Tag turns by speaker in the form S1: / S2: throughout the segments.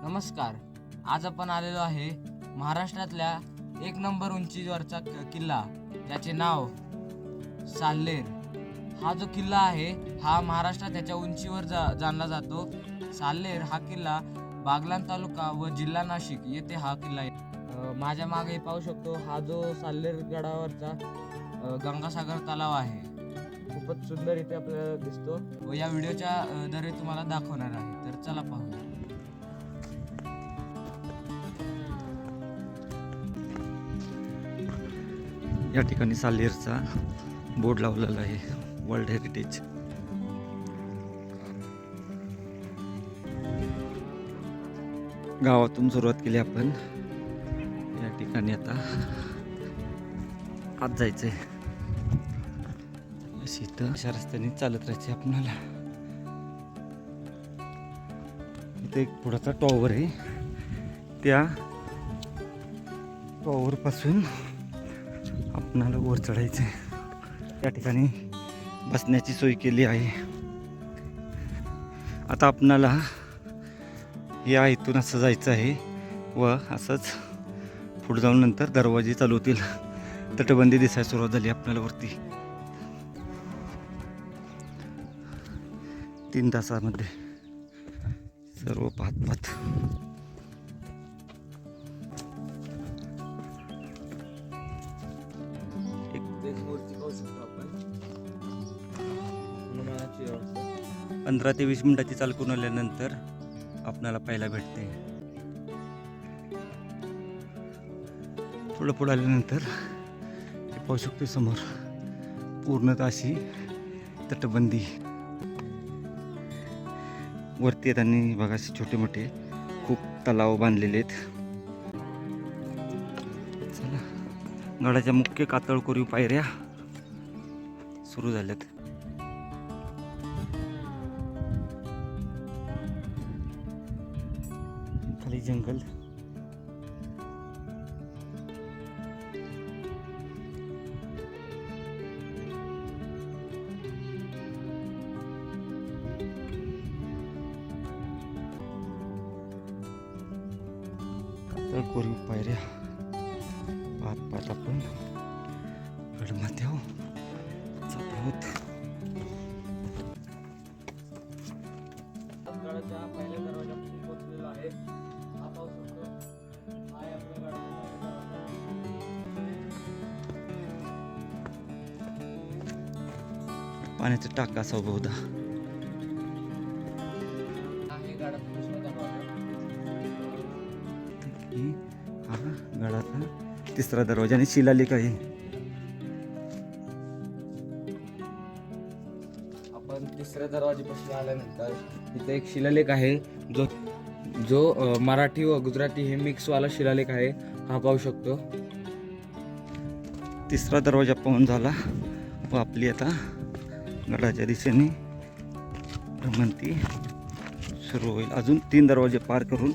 S1: नमस्कार. आज आपण आलेलो आहे महाराष्ट्रातल्या 1 नंबर उंचीवरचा किल्ला, ज्याचे नाव साल्हेर. हा जो किल्ला आहे हा महाराष्ट्रात त्याच्या उंचीवर जाणला जातो. साल्हेर हा किल्ला बागलाण तालुका व जिल्हा नाशिक येथे हा किल्ला आहे. माझ्या मागे पाहू शकतो हा जो साल्हेर गडावरचा गंगासागर तलाव आहे. खूपच सुंदर इथे आपल्याला दिसतो व या व्हिडिओच्या द्वारे तुम्हाला दाखवणार आहे. तर चला पाहूया.
S2: या ठिकाणी साल्हेरचा बोर्ड लावलेला आहे, वर्ल्ड हेरिटेज. गावातून सुरुवात केली आपण. या ठिकाणी आता आत जायचंय. अशा रस्त्याने चालत राहायचे आपल्याला. इथे एक पुढचा टॉवर आहे. त्या टॉवर पासून आपणाला वर चढायचं आहे. या ठिकाणी बसण्याची सोय केली आहे. आता आपणाला या इथून असं जायचं आहे व असंच पुढे जाऊन नंतर दरवाजे चालू होतील. तटबंदी दिसायला सुरुवात झाली आपल्याला वरती. 3 तासामध्ये सर्व पाहत
S1: हनुमानाची व्यवस्था
S2: 15 ते 20 मिनिटाची चाल करून आल्यानंतर आपल्याला पाहायला भेटते. थोडं पुढे आल्यानंतर हे पाहू शकतो समोर पूर्णतः अशी तटबंदी. वरती येताना बघा असे छोटे मोठे खूप तलाव बांधलेले आहेत. चला, गडाच्या मुख्य कातळ कोरीव पायऱ्या सुरू झाल्यात. खाली जंगल. कातळ कोरीव पायऱ्या पाहत आपण गडमध्ये जात आहोत.
S1: गडाच्या पहिल्या दरवाजापासून पोहोचलेलो आहे. हा पाहू शकतो हा आहे आपल्या गडाचा
S2: पाण्याचा टाका असा बहुधा.
S1: आहे गडाचा दुसरा दरवाजा.
S2: हा गडाचा 3रा दरवाजा आणि शिलालेख आहे.
S1: आपण 3ऱ्या दरवाजेपासून आल्यानंतर इथे एक शिलालेख आहे जो मराठी व गुजराती हे मिक्सवाला शिलालेख आहे. हा पाहू शकतो.
S2: 3रा दरवाजा पाहून झाला व आपली आता गडाच्या दिशेने भ्रमंती सुरू होईल. अजून 3 दरवाजे पार करून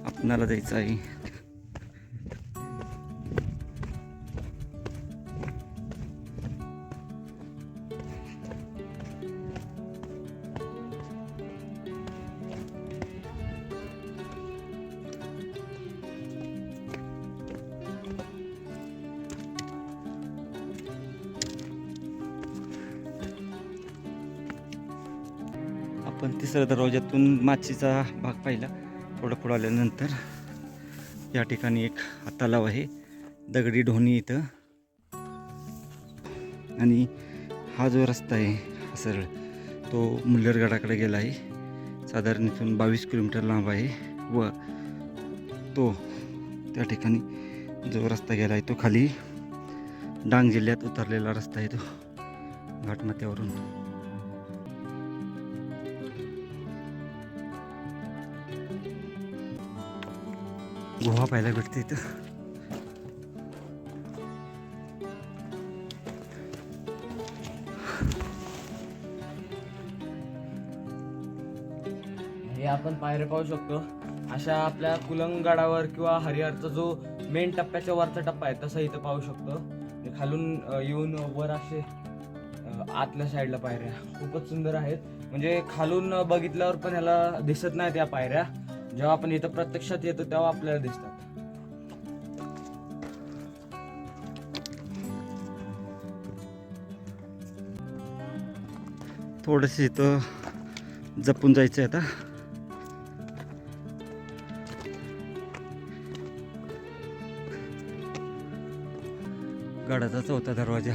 S2: आपणाला जायचं आहे. आपण 3ऱ्या दरवाज्यातून माचीचा भाग पाहिला. थोडं पुढं आल्यानंतर या ठिकाणी एक तलाव आहे, दगडी ढोणी इथं. आणि हा जो रस्ता आहे हा सरळ तो मुल्लरगडाकडे गेला आहे. साधारण इथून 22 किलोमीटर लांब आहे व तो त्या ठिकाणी जो रस्ता गेला आहे तो खाली डांग जिल्ह्यात उतरलेला रस्ता आहे. तो घाटमाथ्यावरून गुहा पाहायला भेटते इथं.
S1: हे आपण पायऱ्या पाहू शकतो. अशा आपल्या कुलंगडावर किंवा हरिहरचा जो मेन टप्प्याच्या वरचा टप्पा आहे तसा इथं पाहू शकतो. खालून येऊन वर असे आतल्या साईडला पायऱ्या खूपच सुंदर आहेत. म्हणजे खालून बघितल्यावर पण ह्याला दिसत नाही त्या पायऱ्या, जेव्हा आपण इथं प्रत्यक्षात येतो तेव्हा आपल्याला दिसतात.
S2: थोडंसं इथं जपून जायचं आहे आता. गडाचा चौथा दरवाजा.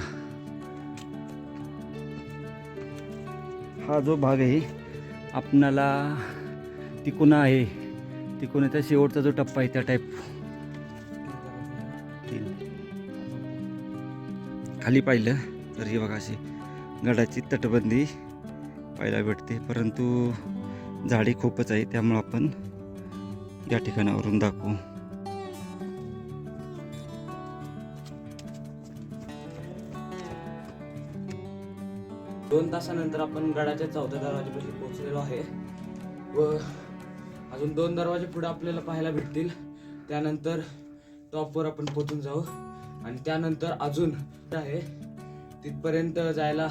S2: हा जो भाग आहे आपणाला तिकोना आहे, तिकोनाचा शेवटचा जो टप्पा आहे त्या टाईप खाली पाहिलं तर ही बघा अशी गडाची तटबंदी पाहायला भेटते, परंतु झाडी खूपच आहे त्यामुळं आपण या ठिकाणावरून दाखवू.
S1: 2 तासानंतर आपण गडाच्या चौथ्या दरवाजापाशी पोहोचलेलो आहे व अजून 2 दरवाजे पुढे आपल्याला पाहायला भेटतील. त्यानंतर टॉपवर आपण पोहोचून जाऊ आणि त्यानंतर अजून आहे तिथपर्यंत जायला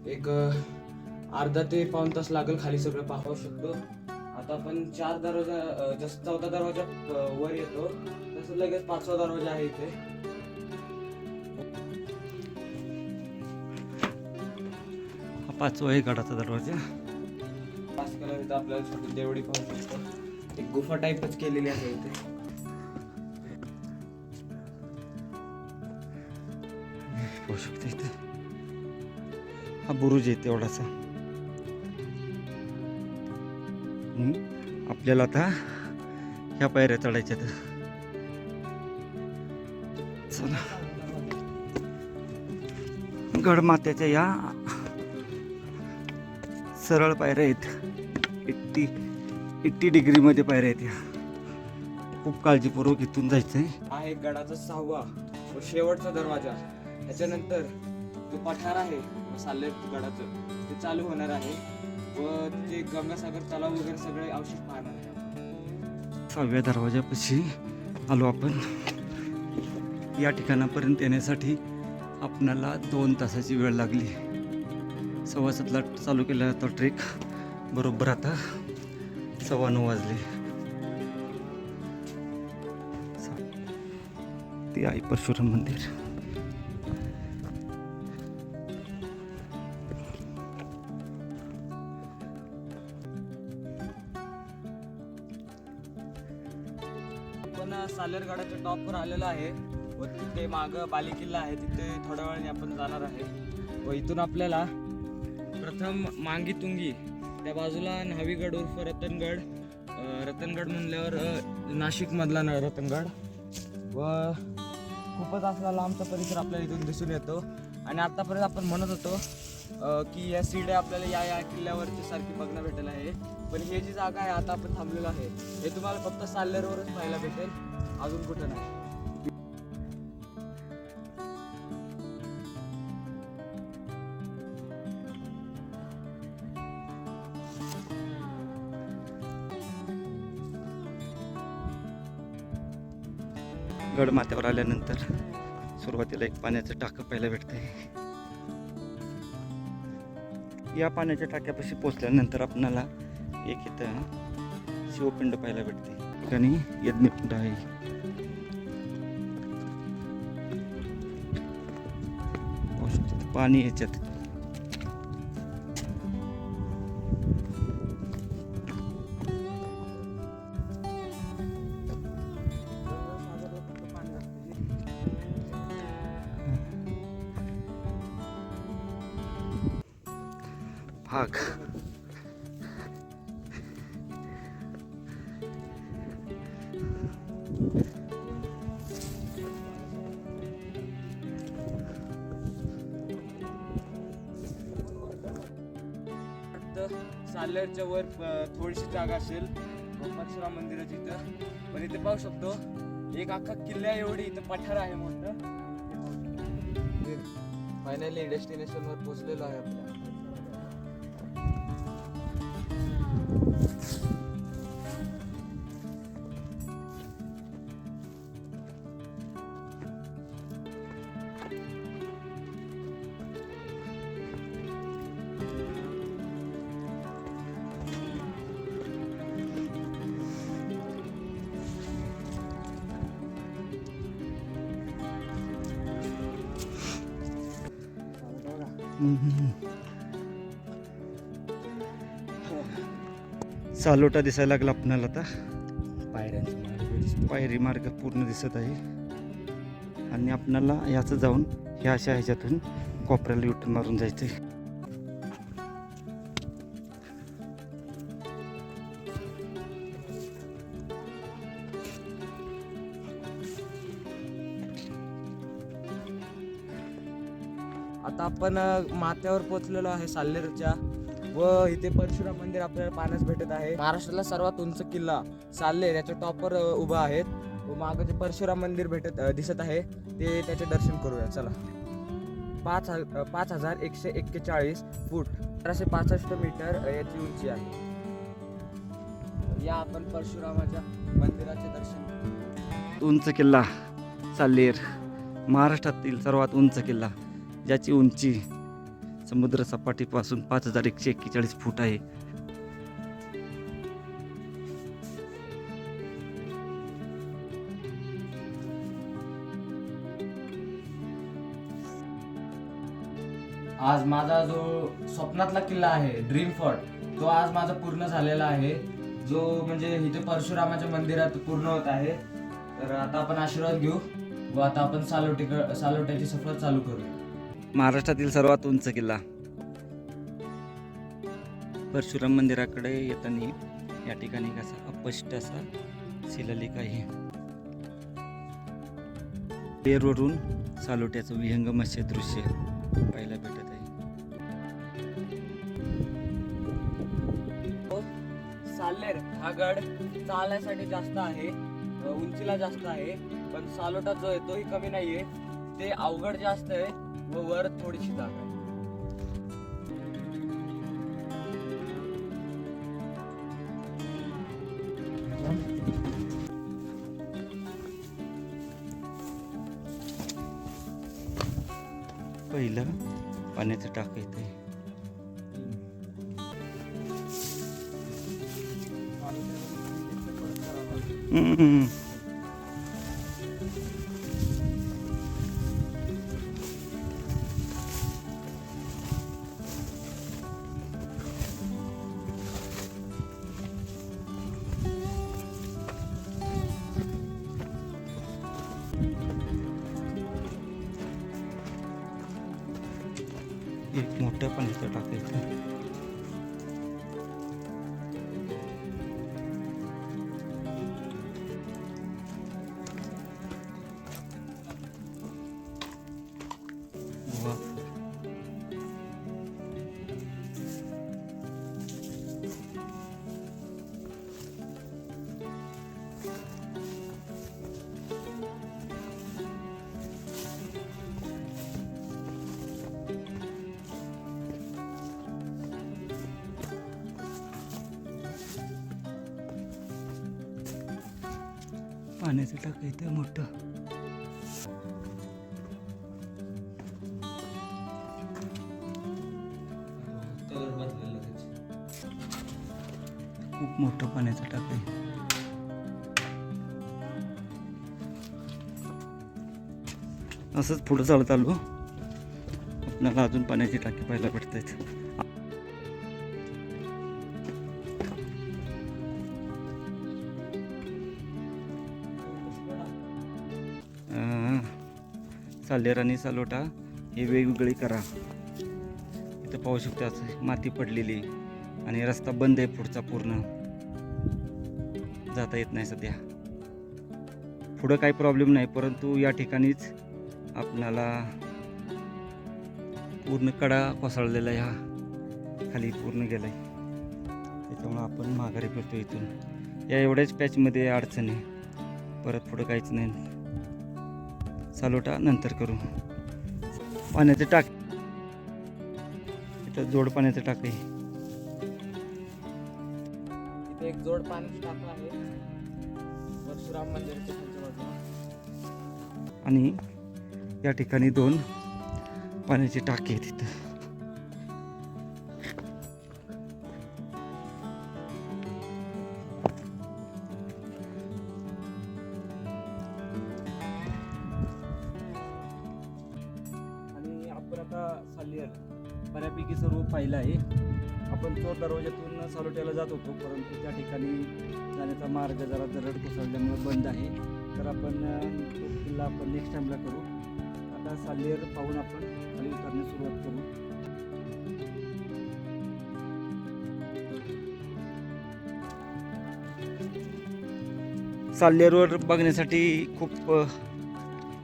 S1: एक अर्धा ते पाऊण तास लागेल. खाली सगळं पाहू शकतो. आता आपण 4 दरवाजा जसं चौथा दरवाजा वर येतो तसं लगेच 5वा दरवाजा आहे इथे.
S2: हा 5वा आहे गडाचा दरवाजा.
S1: पास केला इथं आपल्याला छोटी देवडी पाहू शकतो. एक गुफा टाईपच केलेली आहे इथे.
S2: पाहू शकतो इथे हा बुरुज आहे तेवढासा. आपल्याला आता ह्या पायऱ्या चढायच्या. चला, गडमात्याच्या या सरळ पायऱ्या आहेत. 80 डिग्रीमध्ये पायऱ्या आहेत या. खूप काळजीपूर्वक इथून जायचं आहे.
S1: आहे गडाचा 6वा व शेवटचा दरवाजा. त्याच्यानंतर जो पठार आहे साल्हेर गडाचं ते चालू होणार आहे व ते गंगासागर तलाव वगैरे सगळे अवशेष पाहणार आहे.
S2: 6व्या दरवाजापाशी आलो आपण. या ठिकाणापर्यंत येण्यासाठी आपणाला 2 तासाची वेळ लागली. 7:15ला चालू केला तो ट्रेक. बरोबर आता 9:15 वाजले. ते आहे परशुराम मंदिर.
S1: आपण साल्हेर गडाच्या टॉपवर आलेलो आहे व तिथे मागं बाली किल्ला आहे. तिथे थोड्या वेळाने आपण जाणार आहे व इथून आपल्याला प्रथम मांगी तुंगी त्या बाजूला न्हावीगड उर्फ रतनगड. रतनगड म्हणल्यावर नाशिक मधला रतनगड व खूपच असला लांबचा परिसर आपल्याला इथून दिसून येतो. आणि आतापर्यंत आपण म्हणत होतो की या सीड्या आपल्याला या किल्ल्यावरची सारखी बघणं भेटेल आहे. पण हे जी जागा आहे आता आपण थांबलेलो आहे हे तुम्हाला फक्त साल्हेरवरच पाहायला भेटेल, अजून कुठं नाही.
S2: गडमाथ्यावर आल्यानंतर सुरुवातीला एक पाण्याचं टाकं पाहायला भेटतंय. या पाण्याच्या टाक्यापाशी पोचल्यानंतर आपणाला एक इथं शिवपिंड पाहायला भेटते. ठिकाणी यज्ञकुंड आहे. पाणी याच्यात भाग
S1: साल्हेरच्या वर थोडीशी जागा असेल परशुराम मंदिराची इथं. पण इथे पाहू शकतो एक अख्खा किल्ल्या एवढी इथं पठार आहे मोठं. फायनली डेस्टिनेशनवर पोहोचलेलो आहे आपल्या.
S2: सालोटा दिसायला लागला आपल्याला आता.
S1: पायऱ्यांचं मार्ग दिसतो.
S2: पायरी मार्ग पूर्ण दिसत आहे आणि आपल्याला याचं जाऊन ह्या अशा ह्याच्यातून कोपऱ्याला युटर्न मारून जायचं आहे.
S1: आता आपण माथ्यावर पोहोचलेलो आहे साल्हेरच्या व इथे परशुराम मंदिर आपल्याला पाहण्यास भेटत आहे. महाराष्ट्रातला सर्वात उंच किल्ला साल्हेर याच्या टॉपवर उभा आहेत व मागं जे परशुराम मंदिर दिसत आहे ते त्याचे दर्शन करूया. चला. 5,141 फूट 1265 मीटर याची उंची आहे. या आपण परशुरामाच्या मंदिराचे दर्शन.
S2: उंच किल्ला साल्हेर, महाराष्ट्रातील सर्वात उंच किल्ला, ज्याची उंची समुद्र सपाटीपासून 5,141 फूट आहे.
S1: आज माझा जो स्वप्नातला किल्ला आहे ड्रीम फोर्ट, तो आज माझा पूर्ण झालेला आहे. जो म्हणजे इथे परशुरामाच्या मंदिरात पूर्ण होत आहे. तर आता आपण आशीर्वाद घेऊ व आता आपण सालोट्याची सफर चालू करूया.
S2: महाराष्ट्रातील सर्वात उंच किल्ला परशुराम मंदिराकडे येताना या ठिकाणी कसा अपष्ट असा शिलालेख आहे. पेरवरून सालोट्याचं विहंगमस्य दृश्य पाहायला भेटत आहे.
S1: साल्हेर हा गड चालण्यासाठी जास्त आहे, उंचीला जास्त आहे, पण सालोटा जो आहे तोही कमी नाहीये. ते अवघड जास्त आहे व वर थोडीशी जागा आहे.
S2: पहिलं पाण्याचं टाक येत आहे. एक मोठं पाण्याचं टाक येतं. पाण्याचं टाक येतं मोठं. खूप मोठं पाण्याचं टाक आहे. असंच पुढं चालत आलो आपल्याला अजून पाण्याची टाकी पाहायला भेटतात. साल्हेर आणि सालोटा हे वेगवेगळी करा. इथं पाहू शकता माती पडलेली आणि रस्ता बंद आहे पुढचा, पूर्ण जाता येत नाही सध्या. पुढं काही प्रॉब्लेम नाही, परंतु या ठिकाणीच आपणाला पूर्ण कडा कोसळलेला ह्या खाली पूर्ण गेलाय. त्याच्यामुळं आपण माघारी फिरतो इथून. या एवढ्याच पॅचमध्ये अडचण आहे, परत पुढं काहीच नाही. सालोटा नंतर करू. पाण्याचं टाक इथं जोड पाण्याचं टाक आहे.
S1: इथे एक जोड पाण्याची टाक आहे परशुराम मंदिराच्या बाजूला.
S2: आणि या ठिकाणी 2 पाण्याची टाकी आहे तिथं.
S1: आणि आपण आता साल्हेर
S2: बऱ्यापैकी सर्व पाहिलं आहे. आपण चोर दरवाजातून सालोट्याला जात होतो, परंतु त्या ठिकाणी जाण्याचा मार्ग जरा दरड कोसळल्यामुळे बंद आहे. तर आपण तो किल्ला आपण नेक्स्ट टाईमला करू. आता साल्हेर पाहून आपण खाली उतरण्यास सुरुवात करू. साल्हेरवर बघण्यासाठी खूप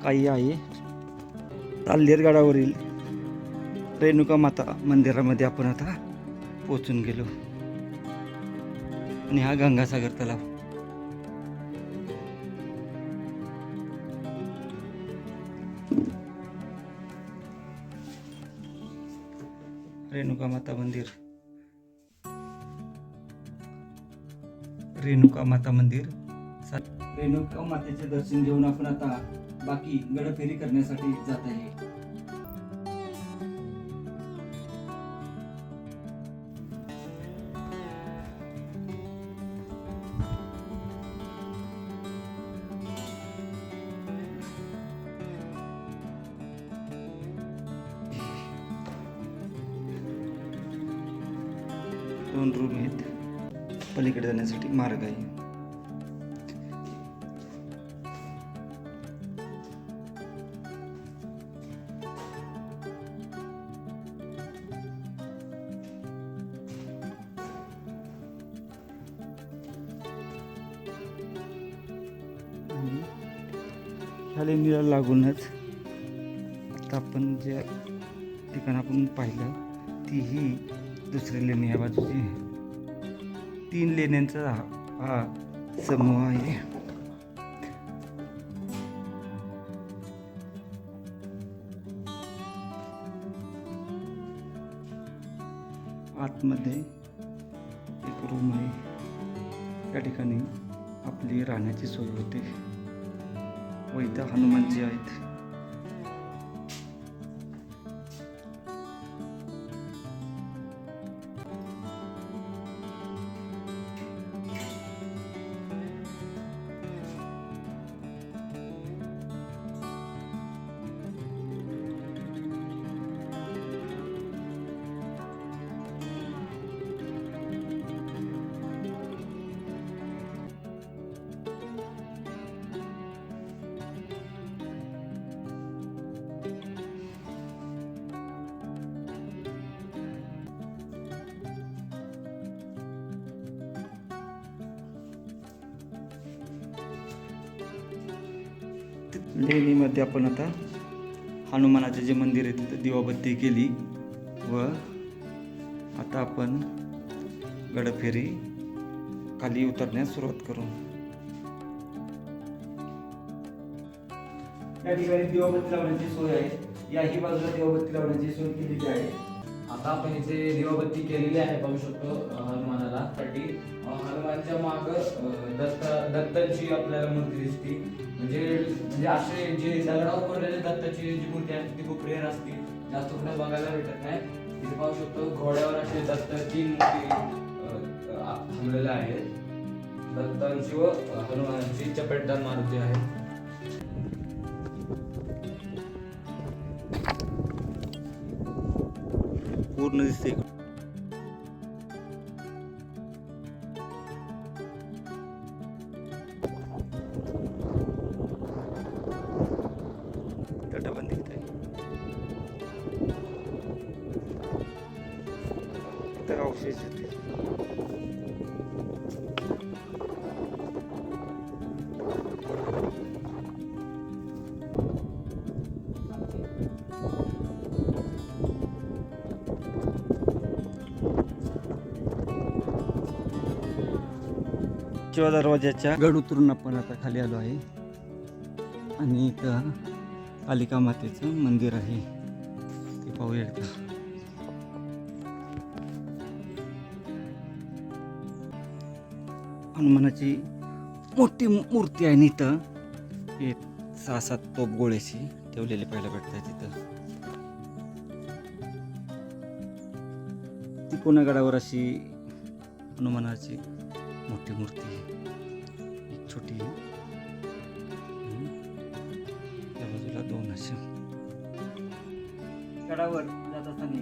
S2: काही आहे. साल्हेर गडावरील रेणुका माता मंदिरामध्ये आपण आता पोचून गेलो आणि हा गंगासागर तलाव. रेणुका माता मंदिर, रेणुका माता मंदिर. रेणुका मातेचे दर्शन घेऊन आपण आता बाकी गडफेरी करण्यासाठी जात आहे. दोन रूम आहेत, पलीकडे जाण्यासाठी मार्ग आहे. ह्या लेणीला लागूनच आता आपण ज्या ठिकाण आपण पाहिलं ती ही दुसरी लेणी या बाजूची. 3 लेण्यांचा हा समूह आहे. आतमध्ये एक रूम आहे. त्या ठिकाणी आपली राहण्याची सोय होते व इथं हनुमानजी आहेत. लेणीमध्ये आपण आता हनुमानाचे जे मंदिर आहे तिथं दिवाबत्ती केली व आता आपण गडफेरी खाली उतरण्यास सुरुवात करू. या ठिकाणी दिवाबत्ती लावण्याची सोय आहे. याही बाजूला दिवाबत्ती लावण्याची सोय केलेली आहे.
S1: आता आपण इथे दिवाबत्ती केलेली आहे, पाहू शकतो हनुमानाला साठी. हनुमानच्या माग दत्ताची आपल्याला मूर्ती दिसते. म्हणजे असे जे दगडावर कोरलेले दत्ताची जी मूर्ती आहे ती खूप रेअर असते, जास्त कुठे बघायला भेटत नाही. इथे पाहू शकतो घोड्यावर असे दत्ताची मूर्ती थांबलेल्या आहेत. दत्तांची व हनुमानाची चपेटदार मारुती आहे.
S2: पूर्ण दिसते. तटबंदी इथे अवशेष येते. शिवा दरवाजाच्या गड उतरून आपण आता खाली आलो आहे आणि इथं कालिका मातेचं मंदिर आहे, ते पाहूया का. हनुमानाची मोठी मूर्ती आहे. इथं हे 6-7 तोप गोळ्याची ठेवलेली पाहायला भेटतात. तिथं तिकोना अशी हनुमानाची मोठी मूर्ती आहे, एक छोटी आहे. त्या बाजूला 2 अशा. गडावर जात असताना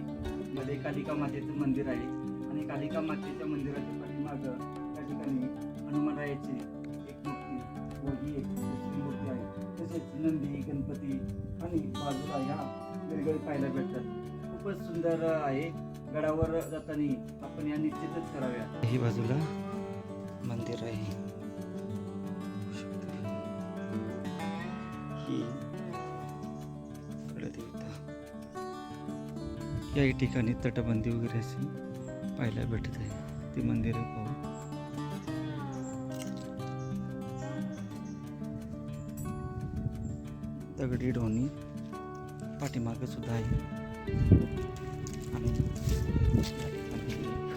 S2: मध्ये कालिका मातेचं मंदिर आहे आणि कालिका मातेच्या मंदिराच्या पाठीमागं त्या ठिकाणी हनुमानरायाची एक मूर्ती व ही एक दुसरी मूर्ती आहे. तसेच नंदी, गणपती आणि बाजूला ह्या वेगवेगळे पाहायला भेटतात. खूपच सुंदर आहे. गडावर जाताना आपण या निश्चितच कराव्या. ही बाजूला मंदिर आहे. ही कुलदेवता. या ठिकाणी तटबंदी वगैरे अशी पाहायला भेटत आहे. ती मंदिर पाहू. दगडी डोणी पाठीमागे सुद्धा आहे आणि या ठिकाणी